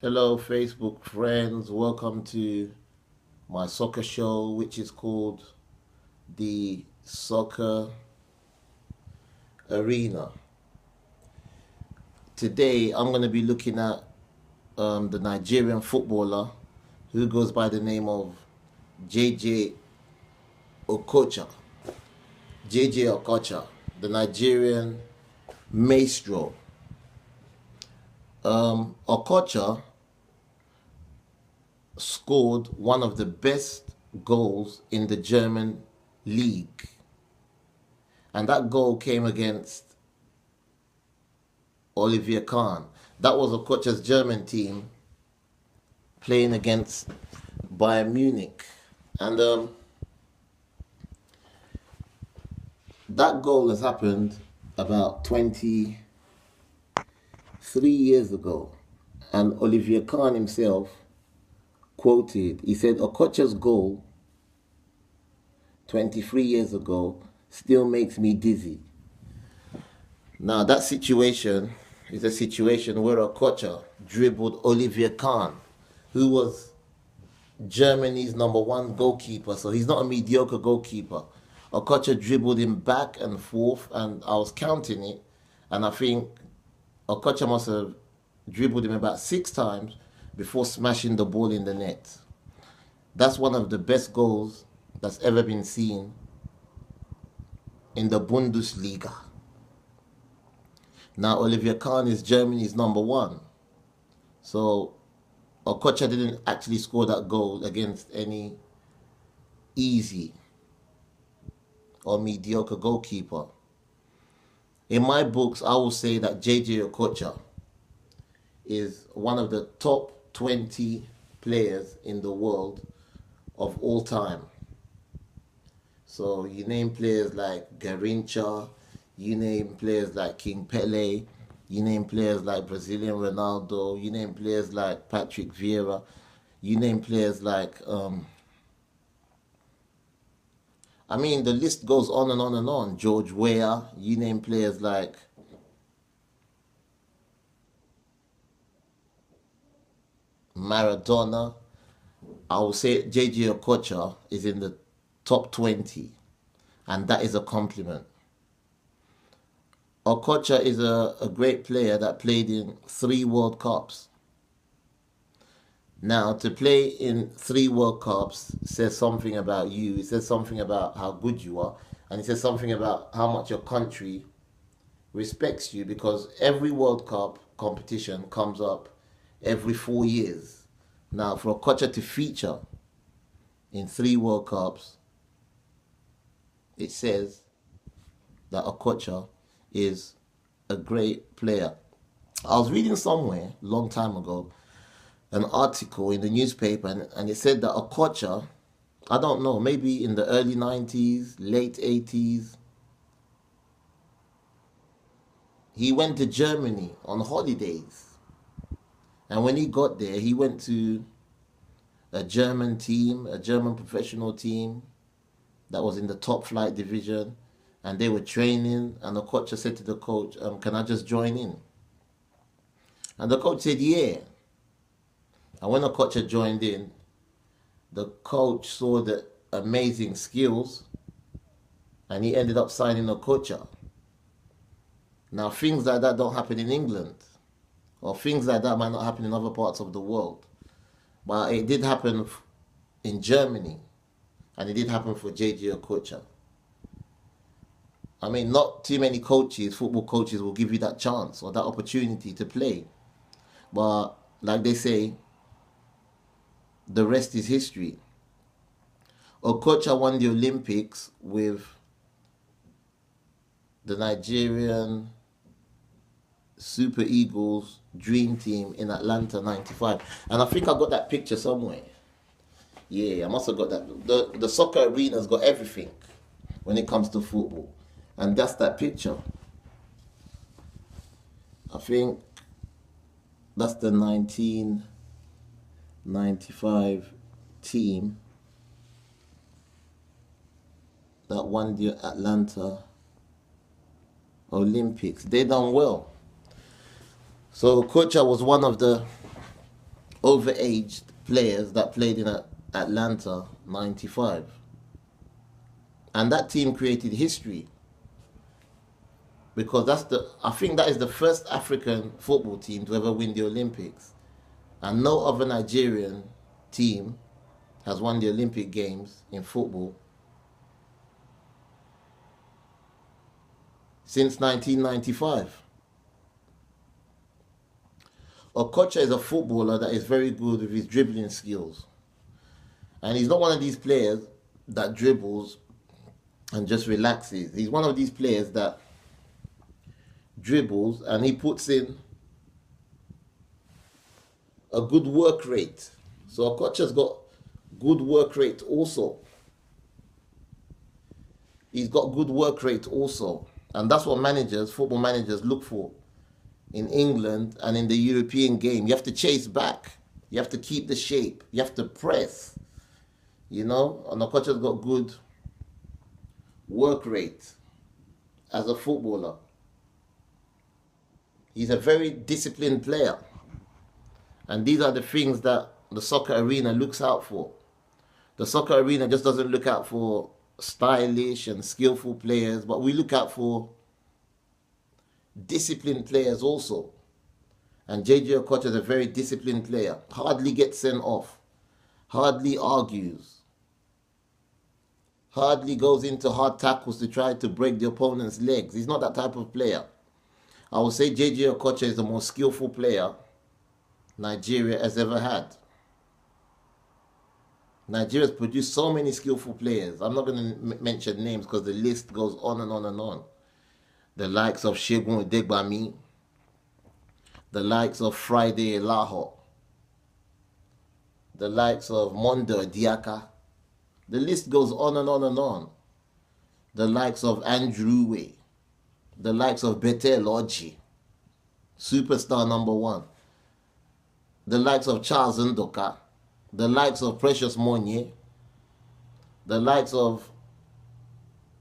Hello, Facebook friends. Welcome to my soccer show, which is called the Soccer Arena. Today, I'm going to be looking at the Nigerian footballer who goes by the name of JJ Okocha. JJ Okocha, the Nigerian Maestro. Okocha scored one of the best goals in the German league. And that goal came against Olivier Kahn. That was Okocha's German team playing against Bayern Munich. And that goal has happened about 23 years ago. And Olivier Kahn himself quoted, he said, Okocha's goal 23 years ago still makes me dizzy. Now that situation is a situation where Okocha dribbled Olivier Kahn, who was Germany's #1 goalkeeper, so he's not a mediocre goalkeeper. Okocha dribbled him back and forth, and I was counting it, and I think Okocha must have dribbled him about 6 times before smashing the ball in the net. That's one of the best goals that's ever been seen in the Bundesliga. Now Olivier Kahn is Germany's #1. So Okocha didn't actually score that goal against any easy or mediocre goalkeeper. In my books, I will say that JJ Okocha is one of the top 20 players in the world of all time. So you name players like Garincha, you name players like King Pele, you name players like Brazilian Ronaldo, you name players like Patrick Vieira, you name players like, the list goes on and on and on. George Weah, you name players like Maradona. I will say JJ Okocha is in the top 20, and that is a compliment. Okocha is a great player that played in 3 World Cups. Now, to play in 3 World Cups says something about you. It says something about how good you are, and it says something about how much your country respects you, because every World Cup competition comes up every 4 years. Now, for Okocha to feature in 3 World Cups, it says that Okocha is a great player. I was reading somewhere a long time ago an article in the newspaper, and it said that Okocha, I don't know, maybe in the early 90s, late 80s, he went to Germany on holidays. And when he got there, he went to a German team, a German professional team that was in the top flight division, and they were training, and Okocha said to the coach, can I just join in? And the coach said, yeah. And when Okocha joined in, the coach saw the amazing skills, and he ended up signing Okocha. Now, things like that don't happen in England, or things like that might not happen in other parts of the world. But it did happen in Germany, and it did happen for JJ Okocha. Not too many coaches, football coaches, will give you that chance or that opportunity to play. But like they say, the rest is history. Okocha won the Olympics with the Nigerian Super Eagles Dream Team in Atlanta '95. And I think I got that picture somewhere. Yeah, I must have got that. The soccer arena's got everything when it comes to football. And that's that picture. I think that's the 1995 team that won the Atlanta Olympics. They done well. So Okocha was one of the overaged players that played in Atlanta 95. And that team created history because I think that is the first African football team to ever win the Olympics. And no other Nigerian team has won the Olympic Games in football since 1995. Okocha is a footballer that is very good with his dribbling skills. And he's not one of these players that dribbles and just relaxes. He's one of these players that dribbles and he puts in a good work rate. So Okocha's got good work rate also. He's got good work rate also. And that's what football managers look for in England and in the European game. You have to chase back. You have to keep the shape. You have to press. You know, and Okocha's got good work rate as a footballer. He's a very disciplined player. And these are the things that the soccer arena looks out for. The soccer arena just doesn't look out for stylish and skillful players, but we look out for disciplined players also. And JJ Okocha is a very disciplined player. Hardly gets sent off. Hardly argues. Hardly goes into hard tackles to try to break the opponent's legs. He's not that type of player. I would say JJ Okocha is the most skillful player Nigeria has ever had. Nigeria has produced so many skillful players. I'm not going to mention names because the list goes on and on and on. The likes of Segun Odegbami, the likes of Friday Elaho, the likes of Mondo Diaka. The list goes on and on and on. The likes of Andrew Way, the likes of Betel Oji, superstar #1. The likes of Charles Ndoka, the likes of Precious Monye, the likes of